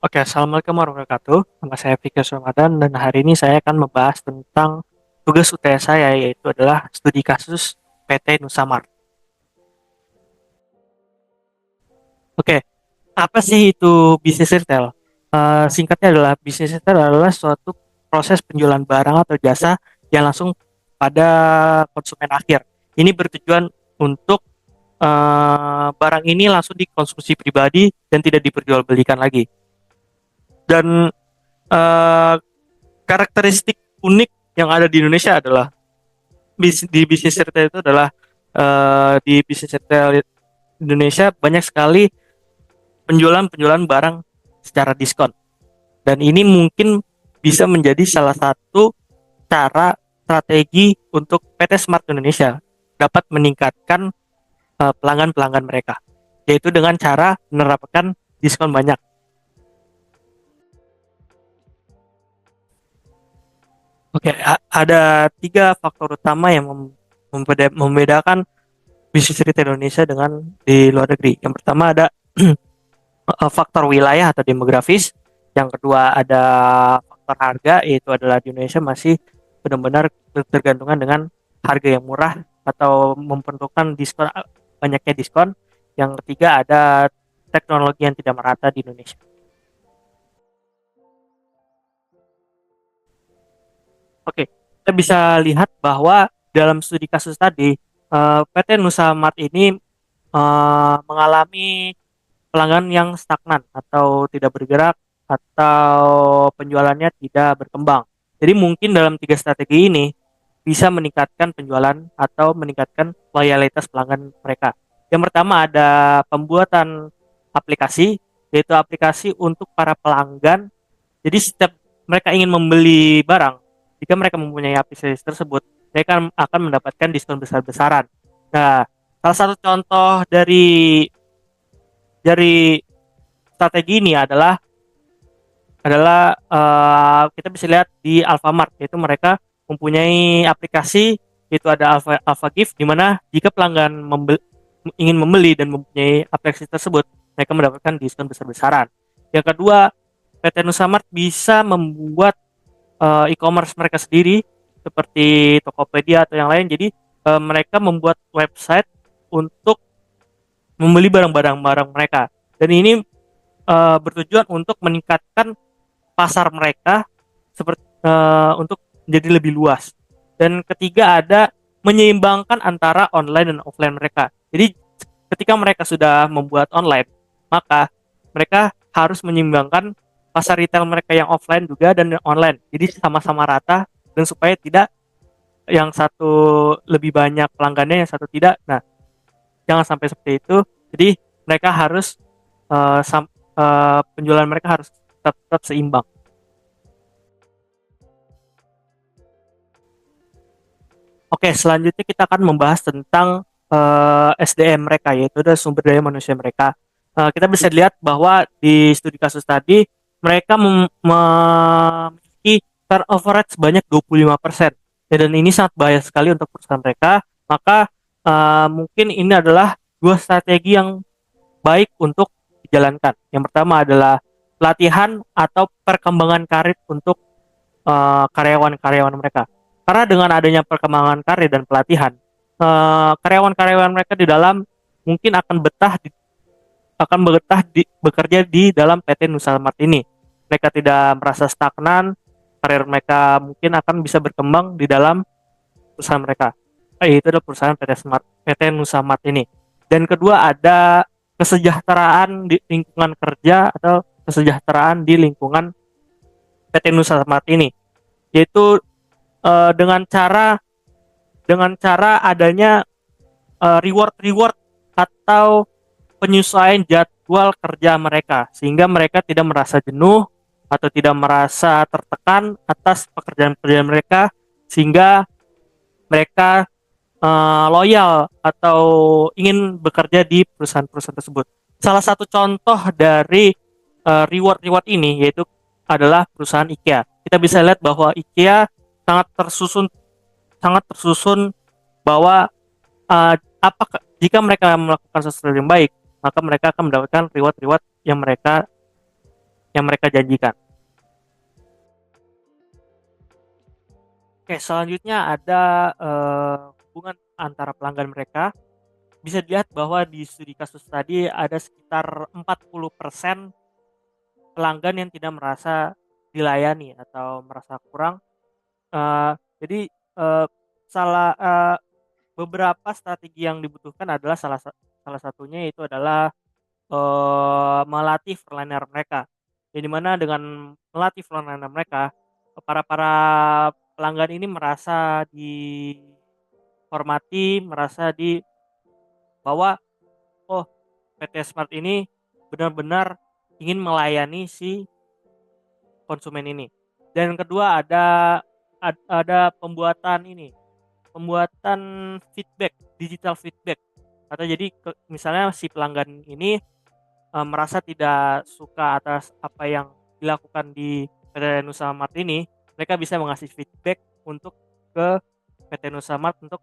Oke, Assalamualaikum warahmatullahi wabarakatuh. Nama saya Fikri Ramadan dan hari ini saya akan membahas tentang tugas UTS saya, yaitu adalah studi kasus PT Nusamart. Oke, apa sih itu bisnis retail? Singkatnya adalah bisnis retail adalah suatu proses penjualan barang atau jasa yang langsung pada konsumen akhir. Ini bertujuan untuk barang ini langsung dikonsumsi pribadi dan tidak diperjualbelikan lagi. Dan eh, karakteristik unik yang ada di Indonesia adalah di bisnis retail itu adalah di bisnis retail Indonesia banyak sekali penjualan barang secara diskon, dan ini mungkin bisa menjadi salah satu cara strategi untuk PT Smart Indonesia dapat meningkatkan pelanggan-pelanggan mereka, yaitu dengan cara menerapkan diskon banyak. Oke, ada tiga faktor utama yang membedakan bisnis retail Indonesia dengan di luar negeri. Yang pertama ada faktor wilayah atau demografis. Yang kedua ada faktor harga, yaitu adalah di Indonesia masih benar-benar tergantungan dengan harga yang murah atau memperlukan diskon, banyaknya diskon. Yang ketiga ada teknologi yang tidak merata di Indonesia. Oke, kita bisa lihat bahwa dalam studi kasus tadi, PT Nusa Mart ini mengalami pelanggan yang stagnan atau tidak bergerak atau penjualannya tidak berkembang. Jadi mungkin dalam tiga strategi ini bisa meningkatkan penjualan atau meningkatkan loyalitas pelanggan mereka. Yang pertama ada pembuatan aplikasi, yaitu aplikasi untuk para pelanggan. Jadi setiap mereka ingin membeli barang, jika mereka mempunyai aplikasi tersebut, mereka akan mendapatkan diskon besar-besaran. Nah, salah satu contoh dari strategi ini adalah kita bisa lihat di Alfamart, yaitu mereka mempunyai aplikasi, yaitu ada Alpha Gift, di mana jika pelanggan ingin membeli dan mempunyai aplikasi tersebut, mereka mendapatkan diskon besar-besaran. Yang kedua, PT Nusamart bisa membuat e-commerce mereka sendiri seperti Tokopedia atau yang lain. Jadi mereka membuat website untuk membeli barang-barang mereka, dan ini bertujuan untuk meningkatkan pasar mereka seperti untuk menjadi lebih luas. Dan ketiga ada menyeimbangkan antara online dan offline mereka. Jadi ketika mereka sudah membuat online, maka mereka harus menyeimbangkan pasar retail mereka yang offline juga dan online. Jadi sama-sama rata, dan supaya tidak yang satu lebih banyak pelanggannya, yang satu tidak. Nah, jangan sampai seperti itu. Jadi mereka harus penjualan mereka harus tetap seimbang. Oke, selanjutnya kita akan membahas tentang SDM mereka, yaitu ada sumber daya manusia mereka. Kita bisa lihat bahwa di studi kasus tadi mereka memiliki turnover rate sebanyak 25%. Ya, dan ini sangat bahaya sekali untuk perusahaan mereka. Maka mungkin ini adalah dua strategi yang baik untuk dijalankan. Yang pertama adalah pelatihan atau perkembangan karir untuk karyawan-karyawan mereka. Karena dengan adanya perkembangan karir dan pelatihan, karyawan-karyawan mereka di dalam mungkin akan bekerja di dalam PT Nusamart ini. Mereka tidak merasa stagnan, karir mereka mungkin akan bisa berkembang di dalam perusahaan mereka. Itu adalah perusahaan PT Nusamart ini. Dan kedua ada kesejahteraan di lingkungan kerja atau kesejahteraan di lingkungan PT Nusamart ini, yaitu eh, dengan cara dengan cara adanya reward atau penyesuaian jadwal kerja mereka, sehingga mereka tidak merasa jenuh atau tidak merasa tertekan atas pekerjaan-pekerjaan mereka, sehingga mereka loyal atau ingin bekerja di perusahaan-perusahaan tersebut. Salah satu contoh dari reward ini yaitu adalah perusahaan IKEA. Kita bisa lihat bahwa IKEA sangat tersusun sangat tersusun bahwa jika mereka melakukan sesuatu yang baik, maka mereka akan mendapatkan reward-reward yang mereka yang mereka janjikan. Oke, selanjutnya ada hubungan antara pelanggan mereka. Bisa dilihat bahwa di studi kasus tadi ada sekitar 40% pelanggan yang tidak merasa dilayani atau merasa kurang. Jadi eh, beberapa strategi yang dibutuhkan adalah salah satunya itu adalah melatih frontliner mereka. Jadi mana dengan melatih frontliner mereka, para para pelanggan ini merasa dihormati, merasa di bahwa oh, PT Smart ini benar-benar ingin melayani si konsumen ini. Dan yang kedua ada pembuatan feedback, digital feedback. Atau jadi misalnya si pelanggan ini merasa tidak suka atas apa yang dilakukan di PT Nusa Mart ini, mereka bisa mengasih feedback untuk ke PT Nusa Mart untuk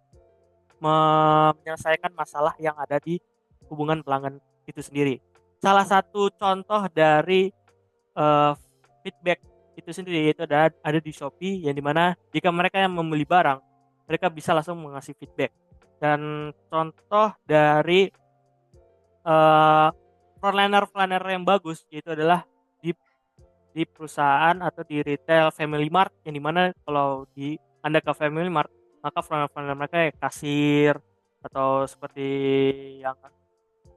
menyelesaikan masalah yang ada di hubungan pelanggan itu sendiri. Salah satu contoh dari uh, feedback itu sendiri yaitu ada di Shopee, yang dimana jika mereka yang membeli barang, mereka bisa langsung mengasih feedback. Dan contoh dari uh, frontliner yang bagus yaitu adalah di di perusahaan atau di retail Family Mart, yang dimana kalau Anda ke Family Mart, maka frontliner mereka ya kasir atau seperti yang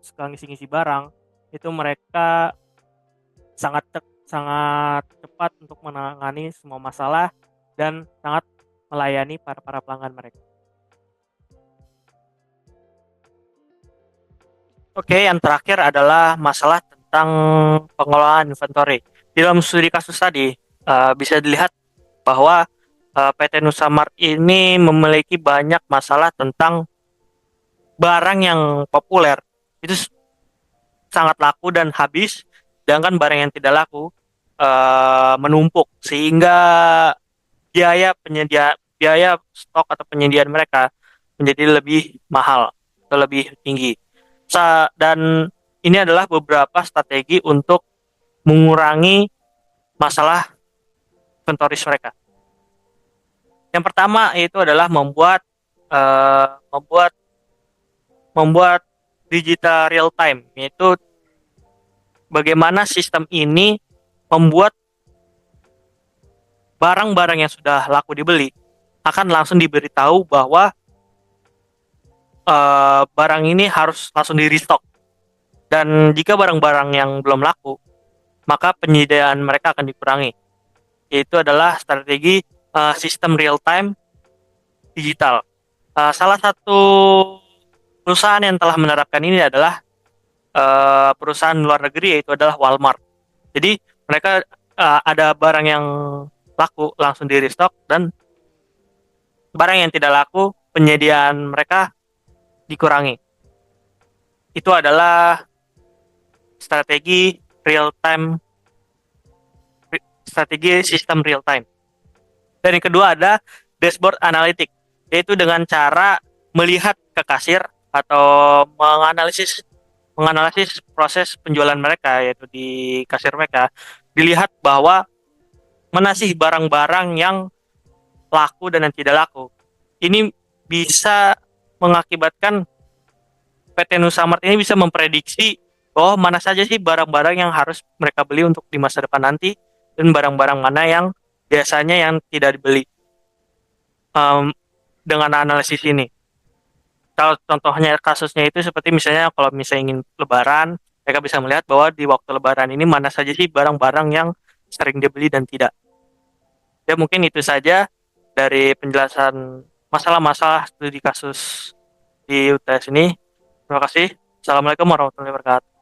suka ngisi-ngisi barang, itu mereka sangat cepat untuk menangani semua masalah dan sangat melayani para pelanggan mereka. Oke, yang terakhir adalah masalah tentang pengelolaan inventory. Di dalam studi kasus tadi, bisa dilihat bahwa PT Nusa Mart ini memiliki banyak masalah tentang barang yang populer itu sangat laku dan habis, sedangkan barang yang tidak laku menumpuk, sehingga biaya stok atau penyediaan mereka menjadi lebih mahal atau lebih tinggi. Dan ini adalah beberapa strategi untuk mengurangi masalah inventories mereka. Yang pertama itu adalah uh, membuat membuat digital real time, yaitu bagaimana sistem ini membuat barang-barang yang sudah laku dibeli akan langsung diberitahu bahwa barang ini harus langsung di restock, dan jika barang-barang yang belum laku maka penyediaan mereka akan dikurangi. Yaitu adalah strategi sistem real time digital. Salah satu perusahaan yang telah menerapkan ini adalah perusahaan luar negeri, yaitu adalah Walmart. Jadi mereka ada barang yang laku langsung di restock, dan barang yang tidak laku penyediaan mereka dikurangi. Itu adalah strategi real time, strategi sistem real time. Dan yang kedua ada dashboard analytic, yaitu dengan cara melihat ke kasir atau menganalisis proses penjualan mereka, yaitu di kasir mereka, dilihat bahwa mana sih barang-barang yang laku dan yang tidak laku. Ini bisa mengakibatkan PT Nusa Mart ini bisa memprediksi bahwa mana saja sih barang-barang yang harus mereka beli untuk di masa depan nanti, dan barang-barang mana yang biasanya yang tidak dibeli dengan analisis ini. Kalau contohnya kasusnya itu seperti misalnya kalau misalnya ingin lebaran, mereka bisa melihat bahwa di waktu lebaran ini mana saja sih barang-barang yang sering dibeli dan tidak. Ya mungkin itu saja dari penjelasan masalah-masalah studi kasus di UTS ini. Terima kasih. Assalamualaikum warahmatullahi wabarakatuh.